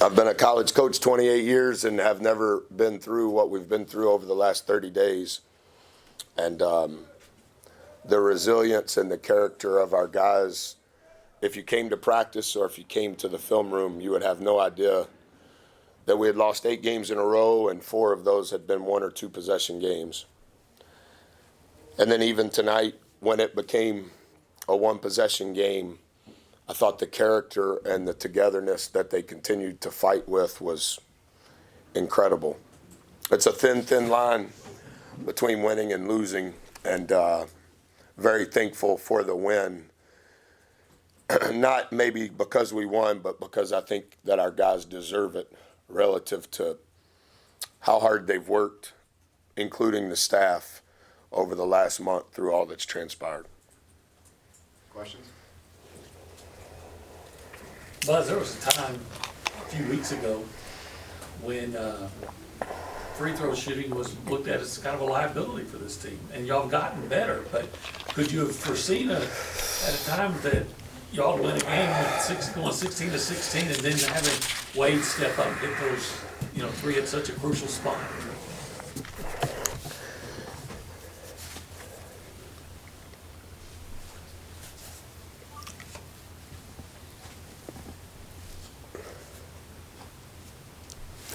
I've been a college coach 28 years and have never been through what we've been through over the last 30 days. And the resilience and the character of our guys, if you came to practice or if you came to the film room, you would have no idea that we had lost 8 games in a row and 4 of those had been 1 or 2 possession games. And then even tonight, when it became a 1 possession game, I thought the character and the togetherness that they continued to fight with was incredible. It's a thin, thin line between winning and losing, and very thankful for the win. Not maybe because we won, but because I think that our guys deserve it relative to how hard they've worked, including the staff, over the last month through all that's transpired. Questions? Buzz, there was a time a few weeks ago when free throw shooting was looked at as kind of a liability for this team, and y'all have gotten better. But could you have foreseen at a time that y'all win a game with going 16 to 16, and then having Wade step up and hit those, 3 at such a crucial spot?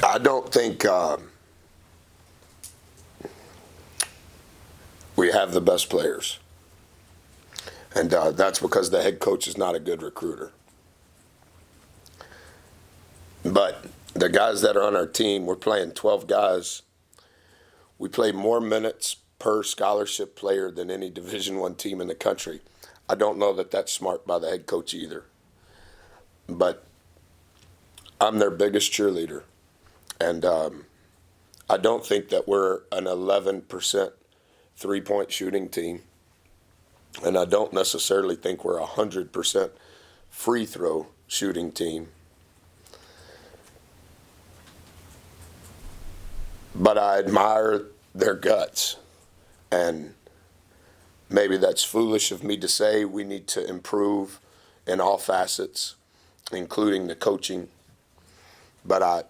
I don't think we have the best players. And that's because the head coach is not a good recruiter. But the guys that are on our team, we're playing 12 guys. We play more minutes per scholarship player than any Division I team in the country. I don't know that that's smart by the head coach either. But I'm their biggest cheerleader. And I don't think that we're an 11% three-point shooting team. And I don't necessarily think we're a 100% free throw shooting team. But I admire their guts. And maybe that's foolish of me to say. We need to improve in all facets, including the coaching. But I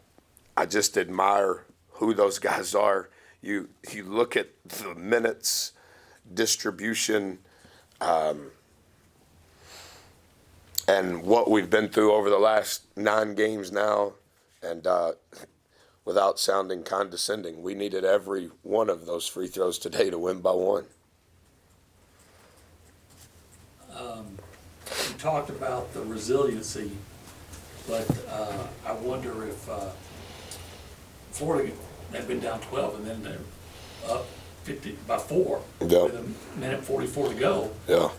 just admire who those guys are. You look at the minutes, distribution, and what we've been through over the last 9 games now, and without sounding condescending, we needed every one of those free throws today to win by 1. You talked about the resiliency, but I wonder if Florida had been down 12 and then they're up 50 by 4 Yep. with a minute 44 to go. Yeah.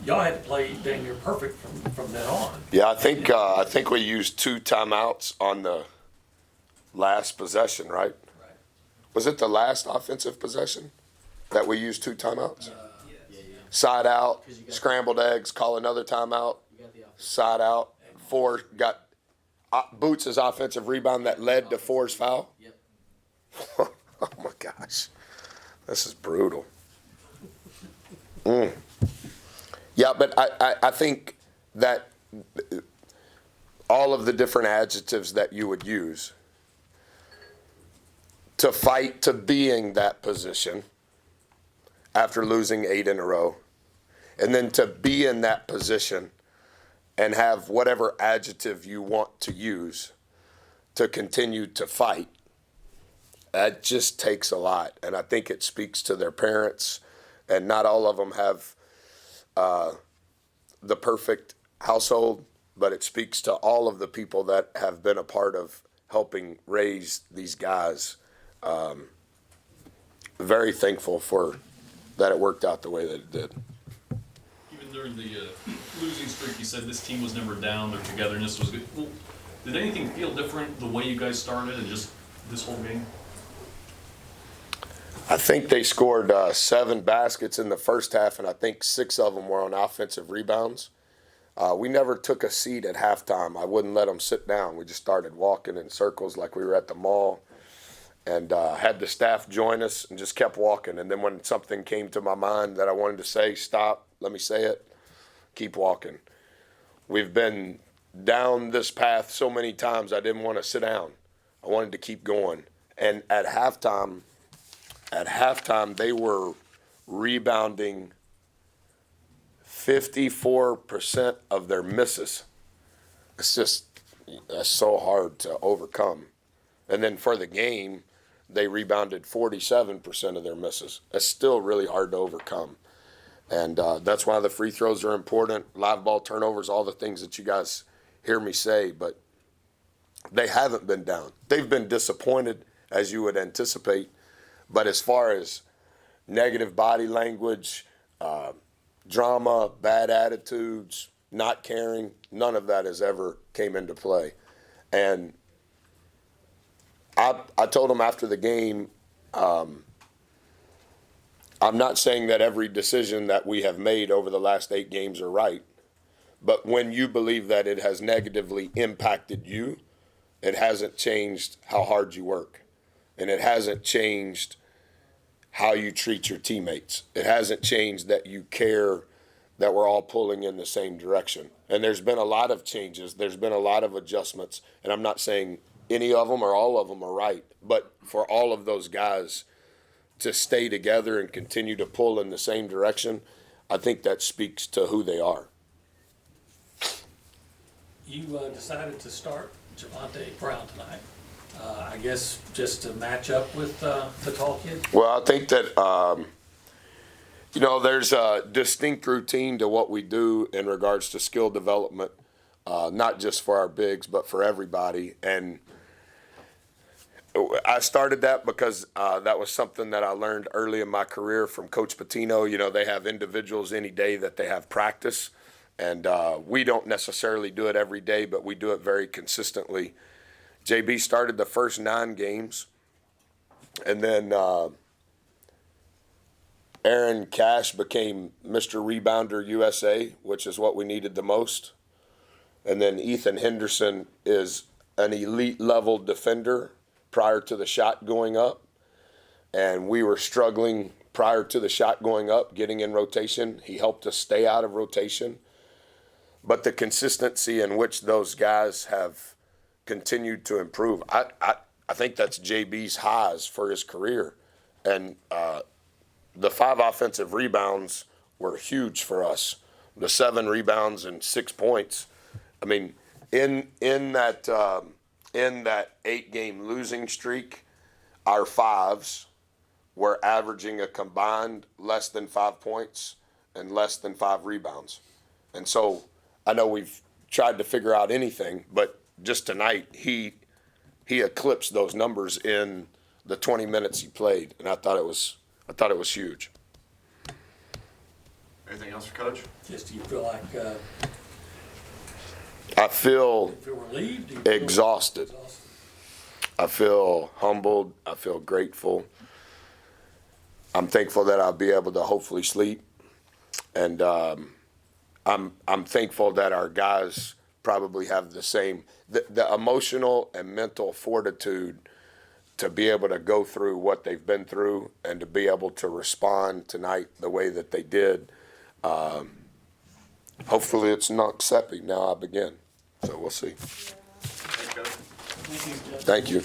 Y'all had to play dang near perfect from then on. Yeah, I think we used 2 timeouts on the last possession, right? Right. Was it the last offensive possession that we used 2 timeouts? Yeah. Side out, scrambled eggs, call another timeout, side out. 4 got Boots' offensive rebound that led to 4's foul. Yep. Oh my gosh, this is brutal. Yeah, but I think that all of the different adjectives that you would use to fight to being that position after losing 8 in a row, and then to be in that position and have whatever adjective you want to use to continue to fight, that just takes a lot. And I think it speaks to their parents, and not all of them have the perfect household, but it speaks to all of the people that have been a part of helping raise these guys. Very thankful for that it worked out the way that it did. Even during the losing streak, you said this team was never down, their togetherness was good. Well, did anything feel different the way you guys started and just this whole game? I think they scored 7 baskets in the first half, and I think 6 of them were on offensive rebounds. We never took a seat at halftime. I wouldn't let them sit down. We just started walking in circles like we were at the mall, and had the staff join us and just kept walking. And then when something came to my mind that I wanted to say, stop, let me say it, keep walking. We've been down this path so many times I didn't want to sit down. I wanted to keep going. And at halftime they were rebounding 54% of their misses. That's so hard to overcome. And then for the game, they rebounded 47% of their misses. That's still really hard to overcome. And that's why the free throws are important, live ball turnovers, all the things that you guys hear me say. But they haven't been down. They've been disappointed, as you would anticipate. But as far as negative body language, drama, bad attitudes, not caring, none of that has ever came into play. And I told them after the game, I'm not saying that every decision that we have made over the last 8 games are right, but when you believe that it has negatively impacted you, it hasn't changed how hard you work, and it hasn't changed how you treat your teammates. It hasn't changed that you care that we're all pulling in the same direction. And there's been a lot of changes. There's been a lot of adjustments, and I'm not saying any of them or all of them are right, but for all of those guys to stay together and continue to pull in the same direction, I think that speaks to who they are. You decided to start Javonte Brown tonight, I guess just to match up with the tall kid? Well, I think that, there's a distinct routine to what we do in regards to skill development, not just for our bigs, but for everybody. And I started that because that was something that I learned early in my career from Coach Patino. They have individuals any day that they have practice, and we don't necessarily do it every day, but we do it very consistently. JB started the first 9 games, and then Aaron Cash became Mr. Rebounder USA, which is what we needed the most. And then Ethan Henderson is an elite level defender prior to the shot going up. And we were struggling prior to the shot going up, getting in rotation. He helped us stay out of rotation. But the consistency in which those guys have continued to improve, I think that's JB's highs for his career. And the 5 offensive rebounds were huge for us. The 7 rebounds and 6 points. I mean, in that 8-game losing streak, our 5s were averaging a combined less than 5 points and less than 5 rebounds. And so I know we've tried to figure out anything, but just tonight he eclipsed those numbers in the 20 minutes he played, and I thought it was huge. Anything else for Coach? Just do you feel like I feel relieved? Do you feel exhausted. I feel humbled. I feel grateful. I'm thankful that I'll be able to hopefully sleep, and I'm thankful that our guys probably have the same the emotional and mental fortitude to be able to go through what they've been through and to be able to respond tonight the way that they did. Hopefully it's not Seppi. Now I begin. So we'll see. Thanks, Coach. Thank you, Jeff. Thank you.